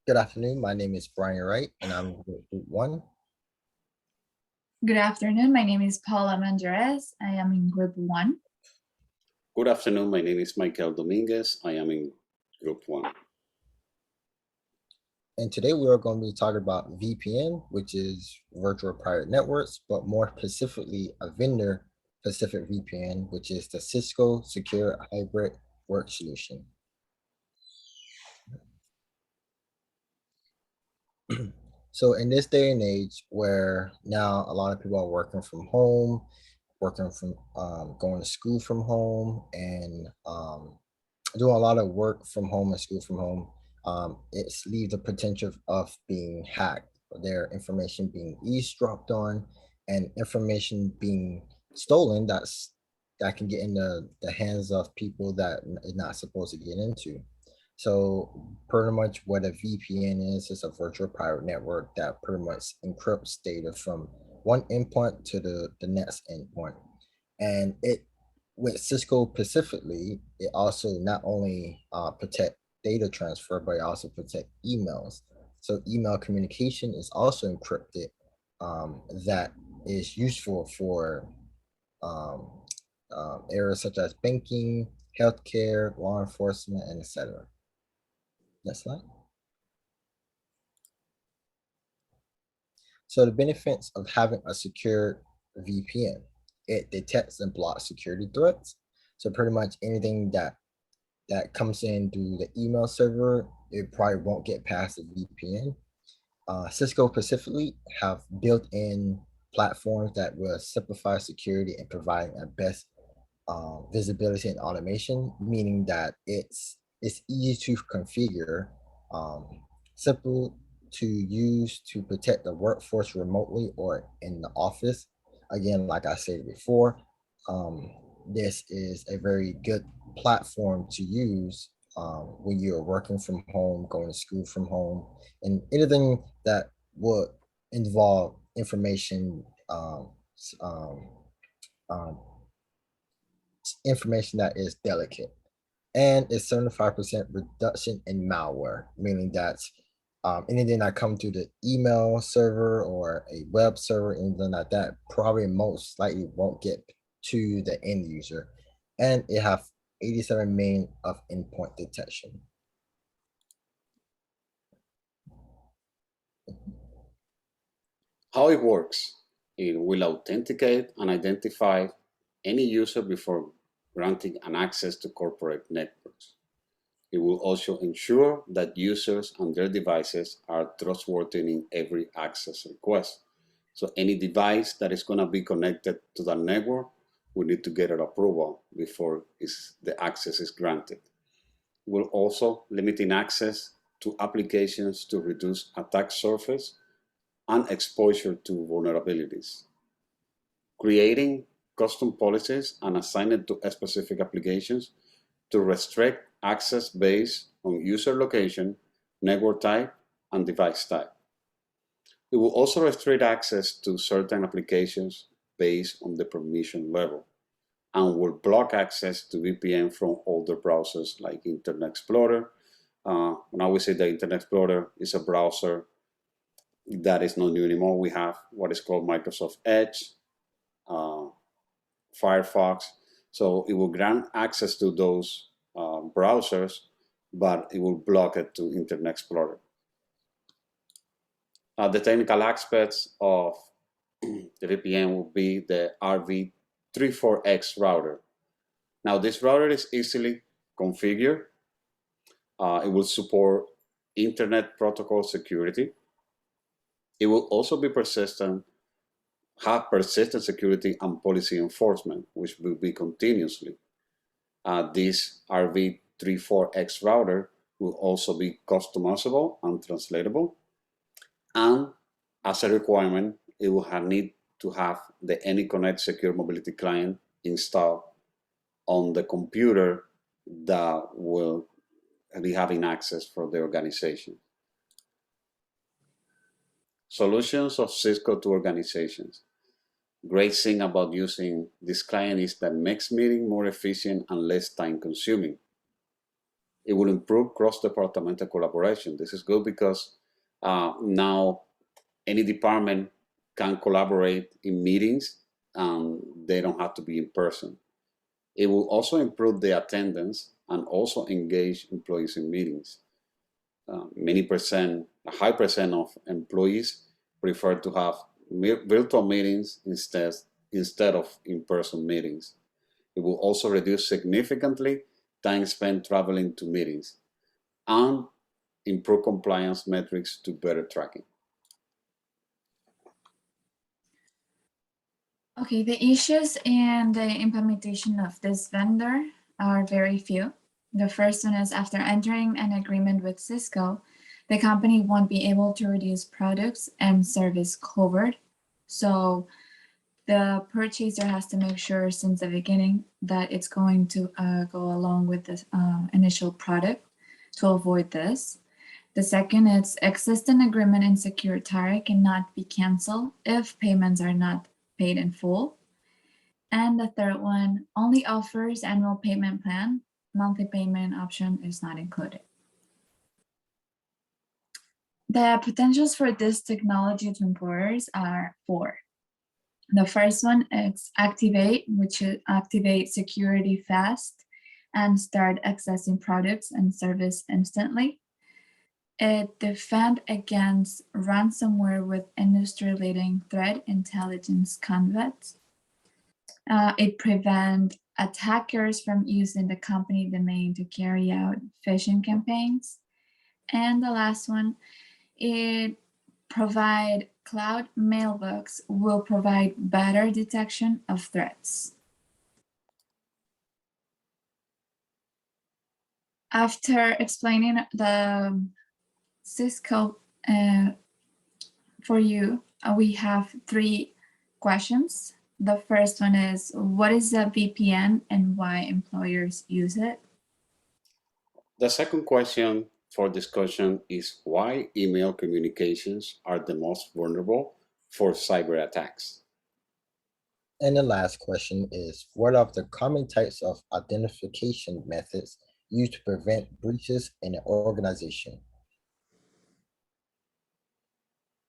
Good afternoon. My name is Brian Wright, and I'm with Group 1. Good afternoon. My name is Paula Manjarez. I am in Group 1. Good afternoon. My name is Michael Dominguez. I am in Group 1. And today we are going to be talking about VPN, which is virtual private networks, but more specifically a vendor-specific VPN, which is the Cisco Secure Hybrid Work Solution. So in this day and age where now a lot of people are working from home, working from going to school from home, and doing a lot of work from home and school from home, it's leaves the potential of being hacked, their information being eavesdropped on, and information being stolen that can get in the hands of people that is not supposed to get into. So pretty much what a VPN is a virtual private network that pretty much encrypts data from one endpoint to the next endpoint. And it with Cisco specifically, it also not only protect data transfer, but it also protect emails. So email communication is also encrypted. That is useful for um, areas such as banking, healthcare, law enforcement, and etc. Next slide. So the benefits of having a secure VPN, it detects and blocks security threats. So pretty much anything that comes in through the email server, it probably won't get past the VPN. Cisco specifically have built-in platforms that will simplify security and provide a best visibility and automation, meaning that it's easy to configure, um, simple to use to protect the workforce remotely or in the office. Again, like I said before, um, this is a very good platform to use when you're working from home, going to school from home, and anything that would involve information um, um, information that is delicate. And it's 75% reduction in malware, meaning that anything that comes to the email server or a web server, anything like that, probably most likely won't get to the end user. And it have 87 million of endpoint detection. How it works: it will authenticate and identify any user before granting an access to corporate networks. It will also ensure that users and their devices are trustworthy in every access request. So any device that is going to be connected to the network will need to get an approval before the access is granted. It will also limiting access to applications to reduce attack surface and exposure to vulnerabilities. Creating custom policies and assigning to specific applications to restrict access based on user location, network type, and device type. It will also restrict access to certain applications based on the permission level and will block access to VPN from older browsers like Internet Explorer. Now we say the Internet Explorer is a browser that is not new anymore. We have what is called Microsoft Edge, uh, Firefox. So it will grant access to those browsers, but it will block it to Internet Explorer. The technical aspects of the VPN will be the RV34X router. Now this router is easily configured. It will support Internet Protocol security. It will also be have persistent security and policy enforcement, which will be continuously. This RV34X router will also be customizable and translatable. And as a requirement, it will need to have the AnyConnect Secure Mobility Client installed on the computer that will be having access for the organization. Solutions of Cisco to organizations. Great thing about using this client is that makes meeting more efficient and less time consuming. It will improve cross-departmental collaboration. This is good because now any department can collaborate in meetings. They don't have to be in person. It will also improve the attendance and also engage employees in meetings. A high percent of employees prefer to have virtual meetings instead of in-person meetings. It will also reduce significantly time spent traveling to meetings and improve compliance metrics to better tracking. Okay, the issues in the implementation of this vendor are very few. The first one is after entering an agreement with Cisco, the company won't be able to reduce products and service covered. So the purchaser has to make sure since the beginning that it's going to go along with the initial product to avoid this. The second is existing agreement and secure tariff cannot be canceled if payments are not paid in full. And the third one only offers annual payment plan. Monthly payment option is not included. The potentials for this technology to employers are 4. The first one is activate, which is activate security fast and start accessing products and service instantly. It defend against ransomware with industry-leading threat intelligence concepts. It prevent attackers from using the company domain to carry out phishing campaigns. And the last one, it provide cloud mailbox will provide better detection of threats. After explaining the Cisco for you, we have 3 questions. The first one is, what is a VPN and why employers use it? The second question for discussion is why email communications are the most vulnerable for cyber attacks. And the last question is, what are the common types of identification methods used to prevent breaches in an organization?